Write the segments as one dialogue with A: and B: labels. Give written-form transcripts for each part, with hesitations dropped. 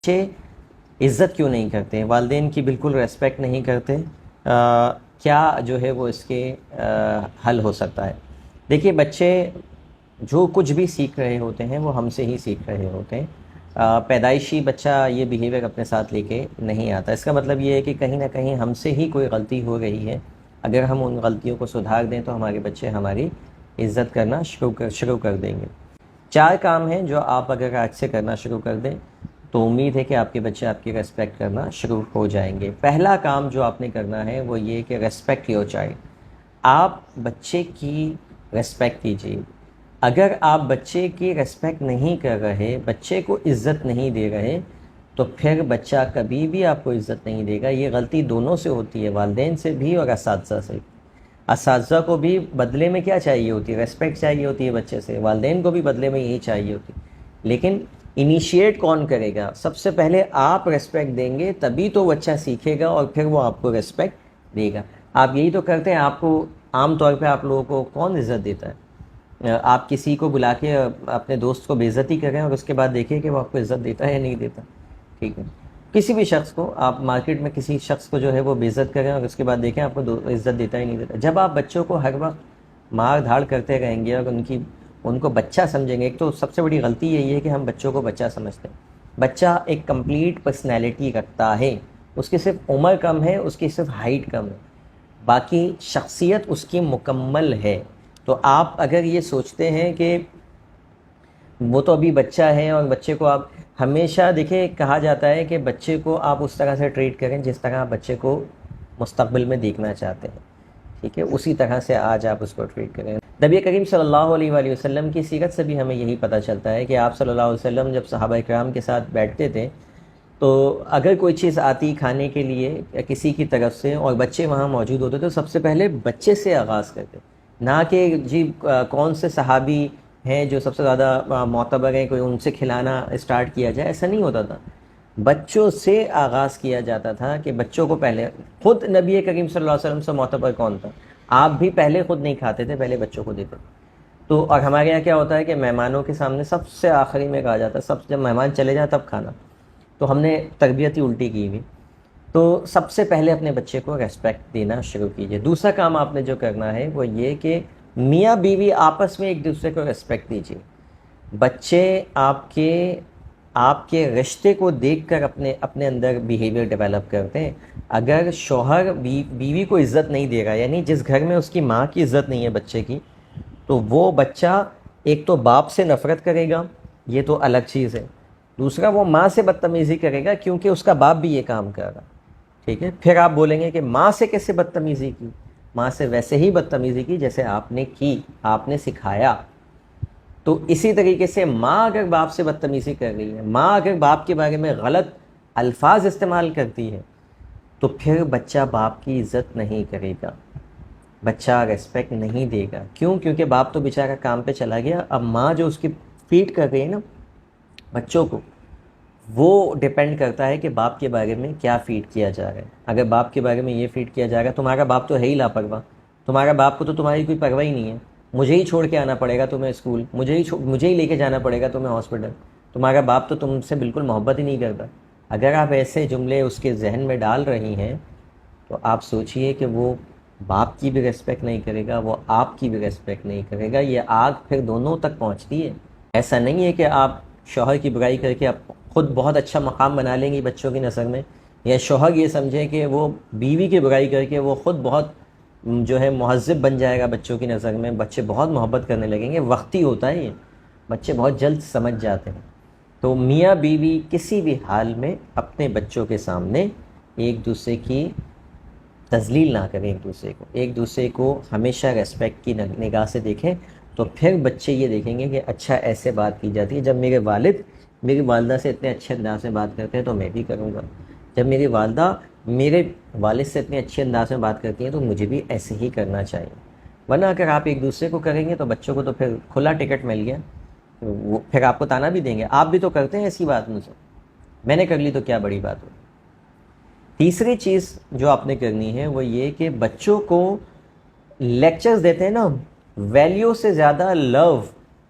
A: بچے عزت کیوں نہیں کرتے، والدین کی بالکل ریسپیکٹ نہیں کرتے، کیا جو ہے وہ اس کے حل ہو سکتا ہے؟ دیکھیے، بچے جو کچھ بھی سیکھ رہے ہوتے ہیں وہ ہم سے ہی سیکھ رہے ہوتے ہیں۔ پیدائشی بچہ یہ بیہیویئر اپنے ساتھ لے کے نہیں آتا۔ اس کا مطلب یہ ہے کہ کہیں نہ کہیں ہم سے ہی کوئی غلطی ہو رہی ہے۔ اگر ہم ان غلطیوں کو سدھار دیں تو ہمارے بچے ہماری عزت کرنا شروع کر دیں گے۔ 4 کام ہیں جو آپ اگر آج سے کرنا شروع کر دیں تو امید ہے کہ آپ کے بچے آپ کی ریسپیکٹ کرنا شروع ہو جائیں گے۔ پہلا کام جو آپ نے کرنا ہے وہ یہ کہ ریسپیکٹ یور چائلڈ۔ آپ بچے کی ریسپیکٹ کیجیے۔ اگر آپ بچے کی ریسپیکٹ نہیں کر رہے، بچے کو عزت نہیں دے رہے، تو پھر بچہ کبھی بھی آپ کو عزت نہیں دے گا۔ یہ غلطی دونوں سے ہوتی ہے، والدین سے بھی اور اساتذہ سے۔ اساتذہ کو بھی بدلے میں کیا چاہیے ہوتی ہے؟ ریسپیکٹ چاہیے ہوتی ہے بچے سے۔ والدین کو بھی بدلے میں یہی چاہیے ہوتی ہے۔ لیکن انیشیٹ کون کرے گا؟ سب سے پہلے آپ ریسپیکٹ دیں گے، تبھی تو بچہ سیکھے گا اور پھر وہ آپ کو ریسپیکٹ دے گا۔ آپ یہی تو کرتے ہیں۔ آپ کو عام طور پہ آپ لوگوں کو کون عزت دیتا ہے؟ آپ کسی کو بلا کے اپنے دوست کو بے عزتی کریں اور اس کے بعد دیکھیں کہ وہ آپ کو عزت دیتا ہے یا نہیں دیتا، ٹھیک ہے؟ کسی بھی شخص کو آپ مارکیٹ میں کسی شخص کو جو ہے وہ بے عزت کریں اور اس کے بعد دیکھیں آپ کو عزت دیتا ہی نہیں دیتا۔ جب آپ بچوں کو ہر وقت مار دھاڑ کرتے رہیں گے اور ان کو بچہ سمجھیں گے، ایک تو سب سے بڑی غلطی یہی ہے کہ ہم بچوں کو بچہ سمجھتے ہیں۔ بچہ ایک کمپلیٹ پرسنالٹی رکھتا ہے، اس کی صرف عمر کم ہے، اس کی صرف ہائٹ کم ہے، باقی شخصیت اس کی مکمل ہے۔ تو آپ اگر یہ سوچتے ہیں کہ وہ تو ابھی بچہ ہے اور بچے کو آپ ہمیشہ دیکھیں، کہا جاتا ہے کہ بچے کو آپ اس طرح سے ٹریٹ کریں جس طرح آپ بچے کو مستقبل میں دیکھنا چاہتے ہیں، ٹھیک ہے؟ اسی طرح سے آج آپ اس کو ٹریٹ کریں۔ نبی کریم صلی اللہ علیہ وآلہ وسلم کی سیرت سے بھی ہمیں یہی پتہ چلتا ہے کہ آپ صلی اللہ علیہ وسلم جب صحابہ کرام کے ساتھ بیٹھتے تھے تو اگر کوئی چیز آتی کھانے کے لیے یا کسی کی طرف سے اور بچے وہاں موجود ہوتے تو سب سے پہلے بچے سے آغاز کرتے، نہ کہ جی کون سے صحابی ہیں جو سب سے زیادہ معتبر ہیں، کوئی ان سے کھلانا اسٹارٹ کیا جائے، ایسا نہیں ہوتا تھا۔ بچوں سے آغاز کیا جاتا تھا کہ بچوں کو پہلے، خود نبی کریم صلی اللہ علیہ وسلم سے معتبر کون تھا؟ آپ بھی پہلے خود نہیں کھاتے تھے، پہلے بچوں کو دیتے۔ تو اور ہمارے یہاں کیا ہوتا ہے کہ مہمانوں کے سامنے سب سے آخری میں کہا جاتا ہے، جب مہمان چلے جائیں تب کھانا۔ تو ہم نے تربیت ہی الٹی کی ہوئی۔ تو سب سے پہلے اپنے بچے کو ریسپیکٹ دینا شروع کیجیے۔ دوسرا کام آپ نے جو کرنا ہے وہ یہ کہ میاں بیوی آپس میں ایک دوسرے کو ریسپیکٹ دیجیے۔ بچے آپ کے رشتے کو دیکھ کر اپنے اندر بیہیویئر ڈیولپ کرتے ہیں۔ اگر شوہر بیوی کو عزت نہیں دے گا، یعنی جس گھر میں اس کی ماں کی عزت نہیں ہے بچے کی، تو وہ بچہ ایک تو باپ سے نفرت کرے گا، یہ تو الگ چیز ہے، دوسرا وہ ماں سے بدتمیزی کرے گا کیونکہ اس کا باپ بھی یہ کام کر رہا، ٹھیک ہے؟ پھر آپ بولیں گے کہ ماں سے کیسے بدتمیزی کی؟ ماں سے ویسے ہی بدتمیزی کی جیسے آپ نے کی، آپ نے سکھایا۔ تو اسی طریقے سے ماں اگر باپ سے بدتمیزی کر رہی ہے، ماں اگر باپ کے بارے میں غلط الفاظ استعمال کرتی ہے، تو پھر بچہ باپ کی عزت نہیں کرے گا، بچہ ریسپیکٹ نہیں دے گا۔ کیوں؟ کیونکہ باپ تو بیچارہ کام پہ چلا گیا، اب ماں جو اس کی فیڈ کر رہی ہے نا بچوں کو، وہ ڈیپینڈ کرتا ہے کہ باپ کے بارے میں کیا فیڈ کیا جا رہا ہے۔ اگر باپ کے بارے میں یہ فیڈ کیا جا رہا ہے، تمہارا باپ تو ہے ہی لاپرواہ، تمہارا باپ کو تو تمہاری کوئی پرواہ ہی نہیں ہے، مجھے ہی چھوڑ کے آنا پڑے گا تمہیں اسکول، مجھے ہی لے کے جانا پڑے گا تمہیں ہاسپٹل، تمہارا باپ تو تم سے بالکل محبت ہی نہیں کرتا۔ اگر آپ ایسے جملے اس کے ذہن میں ڈال رہی ہیں تو آپ سوچئے کہ وہ باپ کی بھی ریسپیکٹ نہیں کرے گا، وہ آپ کی بھی ریسپیکٹ نہیں کرے گا۔ یہ آگ پھر دونوں تک پہنچتی ہے۔ ایسا نہیں ہے کہ آپ شوہر کی برائی کر کے آپ خود بہت اچھا مقام بنا لیں گی بچوں کی نظر میں، یا شوہر یہ سمجھے کہ وہ بیوی کی برائی کر کے وہ خود بہت جو ہے مہذب بن جائے گا بچوں کی نظر میں، بچے بہت محبت کرنے لگیں گے۔ وقتی ہوتا ہے یہ، بچے بہت جلد سمجھ جاتے ہیں۔ تو میاں بیوی کسی بھی حال میں اپنے بچوں کے سامنے ایک دوسرے کی تذلیل نہ کریں، ایک دوسرے کو ہمیشہ ریسپیکٹ کی نگاہ سے دیکھیں، تو پھر بچے یہ دیکھیں گے کہ اچھا ایسے بات کی جاتی ہے۔ جب میرے والد میری والدہ سے اتنے اچھے انداز میں بات کرتے ہیں تو میں بھی کروں گا، جب میری والدہ میرے والد سے اتنے اچھے انداز میں بات کرتی ہیں تو مجھے بھی ایسے ہی کرنا چاہیے۔ ورنہ اگر آپ ایک دوسرے کو کریں گے تو بچوں کو تو پھر کھلا ٹکٹ مل گیا، وہ پھر آپ کو تانا بھی دیں گے، آپ بھی تو کرتے ہیں ایسی بات، مجھے میں نے کر لی تو کیا بڑی بات ہو۔ تیسری چیز جو آپ نے کرنی ہے وہ یہ کہ بچوں کو لیکچرز دیتے ہیں نا، ویلیو سے زیادہ لو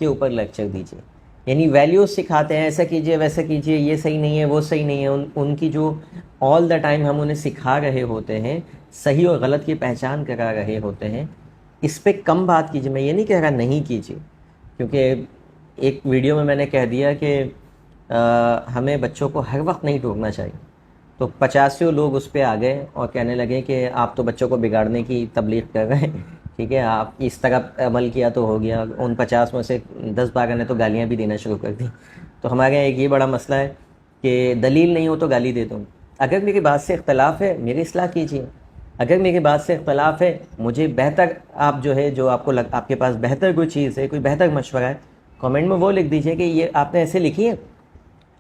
A: کے اوپر لیکچر دیجیے۔ یعنی ویلیوز سکھاتے ہیں، ایسا کیجئے ویسا کیجئے، یہ صحیح نہیں ہے وہ صحیح نہیں ہے، ان کی جو آل دا ٹائم ہم انہیں سکھا رہے ہوتے ہیں، صحیح اور غلط کی پہچان کرا رہے ہوتے ہیں، اس پہ کم بات کیجیے. میں یہ نہیں کہہ رہا نہیں کیجیے، کیونکہ ایک ویڈیو میں نے کہہ دیا کہ ہمیں بچوں کو ہر وقت نہیں ٹوکنا چاہیے. تو 50 لوگ اس پہ آ گئے اور کہنے لگے کہ آپ تو بچوں کو بگاڑنے کی تبلیغ کر رہے ہیں، ٹھیک ہے، آپ اس طرح عمل کیا تو ہو گیا. ان 50 میں سے 10-12 نے تو گالیاں بھی دینا شروع کر دی. تو ہمارے یہاں ایک یہ بڑا مسئلہ ہے کہ دلیل نہیں ہو تو گالی دے دو. اگر میری بات سے اختلاف ہے میری اصلاح کیجیے. اگر میری بات سے اختلاف ہے، مجھے بہتر آپ جو ہے جو آپ کو آپ کے پاس بہتر کوئی چیز ہے، کوئی بہتر مشورہ ہے، کامنٹ میں وہ لکھ دیجئے کہ یہ آپ نے ایسے لکھی ہے،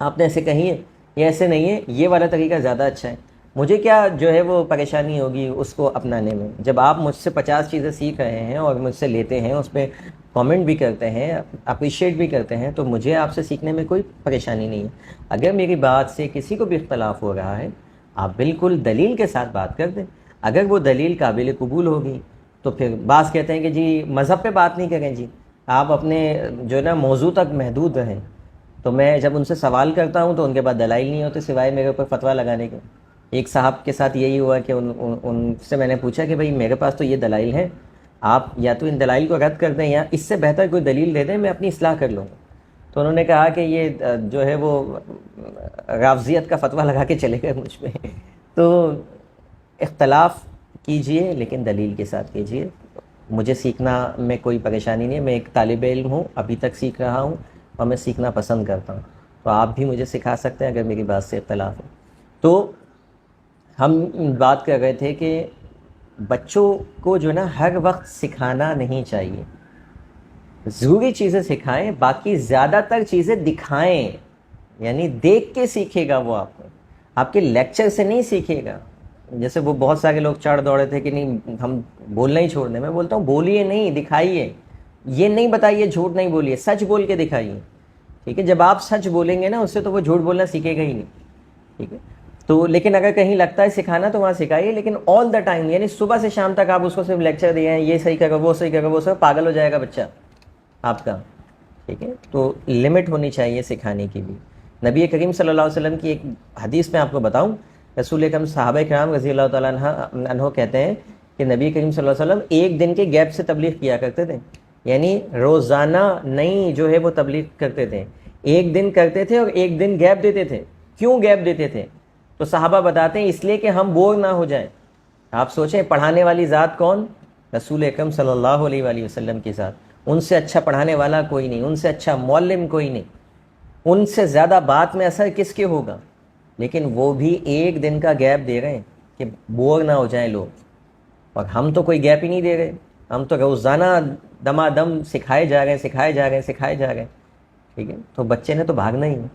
A: آپ نے ایسے کہی ہے، یہ ایسے نہیں ہے، یہ والا طریقہ زیادہ اچھا ہے. مجھے کیا جو ہے وہ پریشانی ہوگی اس کو اپنانے میں. جب آپ مجھ سے 50 چیزیں سیکھ رہے ہیں اور مجھ سے لیتے ہیں، اس پہ کامنٹ بھی کرتے ہیں، اپریشیٹ بھی کرتے ہیں، تو مجھے آپ سے سیکھنے میں کوئی پریشانی نہیں ہے. اگر میری بات سے کسی کو بھی اختلاف ہو رہا ہے، آپ بالکل دلیل کے ساتھ بات کر دیں. اگر وہ دلیل قابل قبول ہوگی تو پھر بعض کہتے ہیں کہ جی مذہب پہ بات نہیں کریں، جی آپ اپنے جو ہے نا موضوع تک محدود رہیں. تو میں جب ان سے سوال کرتا ہوں تو ان کے بعد دلائل نہیں ہوتے سوائے میرے اوپر فتویٰ لگانے کے. ایک صاحب کے ساتھ یہی ہوا کہ ان سے میں نے پوچھا کہ بھائی میرے پاس تو یہ دلائل ہیں، آپ یا تو ان دلائل کو رد کر دیں یا اس سے بہتر کوئی دلیل دے دیں، میں اپنی اصلاح کر لوں گا. تو انہوں نے کہا کہ یہ جو ہے وہ رافضیت کا فتویٰ لگا کے چلے گئے مجھ پہ. تو اختلاف کیجئے لیکن دلیل کے ساتھ کیجئے. مجھے سیکھنا میں کوئی پریشانی نہیں ہے، میں ایک طالب علم ہوں، ابھی تک سیکھ رہا ہوں اور میں سیکھنا پسند کرتا ہوں. تو آپ بھی مجھے سکھا سکتے ہیں اگر میری بات سے اختلاف ہے. تو ہم بات کر رہے تھے کہ بچوں کو جو ہے نا ہر وقت سکھانا نہیں چاہیے. ضروری چیزیں سکھائیں، باقی زیادہ تر چیزیں دکھائیں. یعنی دیکھ کے سیکھے گا وہ، آپ کے لیکچر سے نہیں سیکھے گا. جیسے وہ بہت سارے لوگ چڑھ دوڑے تھے کہ نہیں ہم بولنا ہی چھوڑ دیں. میں بولتا ہوں بولیے نہیں، دکھائیے. یہ نہیں بتائیے جھوٹ نہیں بولیے، سچ بول کے دکھائیے. ٹھیک ہے، جب آپ سچ بولیں گے نا اس سے تو وہ جھوٹ بولنا سیکھے گا ہی نہیں. ٹھیک ہے، تو لیکن اگر کہیں لگتا ہے سکھانا تو وہاں سکھائیے، لیکن آل دا ٹائم، یعنی صبح سے شام تک آپ اس کو صرف لیکچر دیے ہیں، یہ صحیح کرو وہ صحیح کرو وہ صحیح، پاگل ہو جائے گا بچہ آپ کا. ٹھیک ہے، تو لمٹ ہونی چاہیے سکھانے کی بھی. نبی کریم صلی اللہ علیہ وسلم کی ایک حدیث میں آپ کو بتاؤں، رسول اکرم صحابہ کرام رضی اللہ تعالیٰ عنہ کہتے ہیں کہ نبی کریم صلی اللہ علیہ وسلم ایک دن کے گیپ سے تبلیغ کیا کرتے تھے. یعنی روزانہ نہیں جو ہے وہ تبلیغ کرتے تھے، ایک دن کرتے تھے اور ایک دن گیپ دیتے تھے. کیوں گیپ دیتے تھے؟ تو صحابہ بتاتے ہیں اس لیے کہ ہم بور نہ ہو جائیں. آپ سوچیں پڑھانے والی ذات کون؟ رسول اکرم صلی اللہ علیہ وآلہ وسلم کی ذات. ان سے اچھا پڑھانے والا کوئی نہیں، ان سے اچھا معلم کوئی نہیں، ان سے زیادہ بات میں اثر کس کے ہوگا؟ لیکن وہ بھی ایک دن کا گیپ دے رہے ہیں کہ بور نہ ہو جائیں لوگ. اور ہم تو کوئی گیپ ہی نہیں دے رہے، ہم تو روزانہ دمادم سکھائے جا رہے ہیں سکھائے جا رہے ہیں سکھائے جا رہے ہیں. ٹھیک ہے، تو بچے نے تو بھاگنا ہی ہے.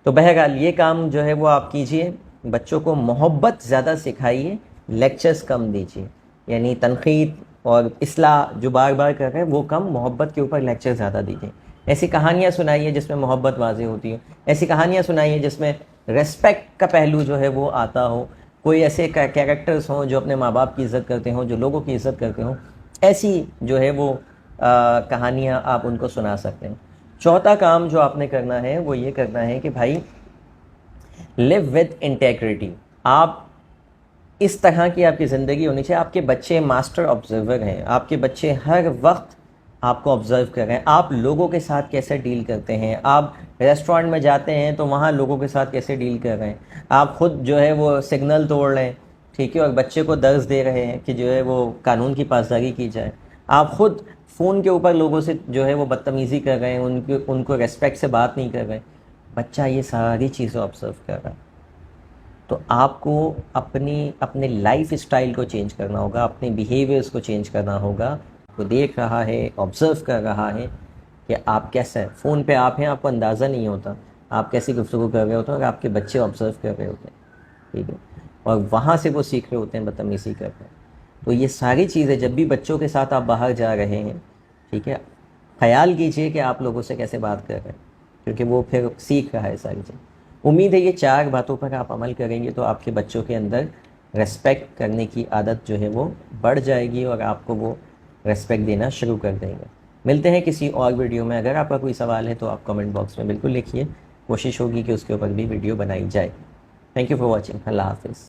A: تو بہرحال یہ کام جو ہے وہ آپ کیجئے. بچوں کو محبت زیادہ سکھائیے، لیکچرز کم دیجیے. یعنی تنقید اور اصلاح جو بار بار کر رہے ہیں وہ کم، محبت کے اوپر لیکچر زیادہ دیجیے. ایسی کہانیاں سنائیے جس میں محبت واضح ہوتی ہے، ایسی کہانیاں سنائیے جس میں ریسپیکٹ کا پہلو جو ہے وہ آتا ہو. کوئی ایسے کیریکٹرز ہوں جو اپنے ماں باپ کی عزت کرتے ہوں، جو لوگوں کی عزت کرتے ہوں، ایسی جو ہے وہ کہانیاں آپ ان کو سنا سکتے ہیں. چوتھا کام جو آپ نے کرنا ہے وہ یہ کرنا ہے کہ بھائی لیو ود انٹیگریٹی. آپ اس طرح کی آپ کی زندگی ہونی چاہیے. آپ کے بچے ماسٹر آبزرور ہیں، آپ کے بچے ہر وقت آپ کو آبزرو کر رہے ہیں. آپ لوگوں کے ساتھ کیسے ڈیل کرتے ہیں، آپ ریسٹورینٹ میں جاتے ہیں تو وہاں لوگوں کے ساتھ کیسے ڈیل کر رہے ہیں. آپ خود جو ہے وہ سگنل توڑ رہے ہیں، ٹھیک ہے، اور بچے کو درس دے رہے ہیں کہ جو ہے وہ قانون کی پاسداری کی جائے. آپ خود فون کے اوپر لوگوں سے جو ہے وہ بدتمیزی کر رہے ہیں، ان کو ریسپیکٹ سے بات نہیں کر رہے. بچہ یہ ساری چیزیں آبزرو کر رہا ہے. تو آپ کو اپنے لائف اسٹائل کو چینج کرنا ہوگا، اپنے بیہیویئرس کو چینج کرنا ہوگا. وہ دیکھ رہا ہے، آبزرو کر رہا ہے کہ آپ کیسا ہے. فون پہ آپ ہیں، آپ کو اندازہ نہیں ہوتا آپ کیسی گفتگو کر رہے ہوتے ہیں، اور آپ کے بچے آبزرو کر رہے ہوتے ہیں. ٹھیک ہے، اور وہاں سے وہ سیکھ رہے ہوتے ہیں بدتمیزی کر رہے ہیں. تو یہ ساری چیزیں جب بھی بچوں کے ساتھ آپ باہر جا رہے ہیں، ٹھیک ہے، خیال کیجئے کہ آپ لوگوں سے کیسے بات کر رہے ہیں، کیونکہ وہ پھر سیکھ رہا ہے ساری چیزیں. امید ہے یہ 4 باتوں پر آپ عمل کریں گے تو آپ کے بچوں کے اندر ریسپیکٹ کرنے کی عادت جو ہے وہ بڑھ جائے گی اور آپ کو وہ ریسپیکٹ دینا شروع کر دیں گے. ملتے ہیں کسی اور ویڈیو میں. اگر آپ کا کوئی سوال ہے تو آپ کمنٹ باکس میں بالکل لکھیے, کوشش ہوگی کہ اس کے اوپر بھی ویڈیو بنائی جائے. Thank you for watching. اللہ حافظ.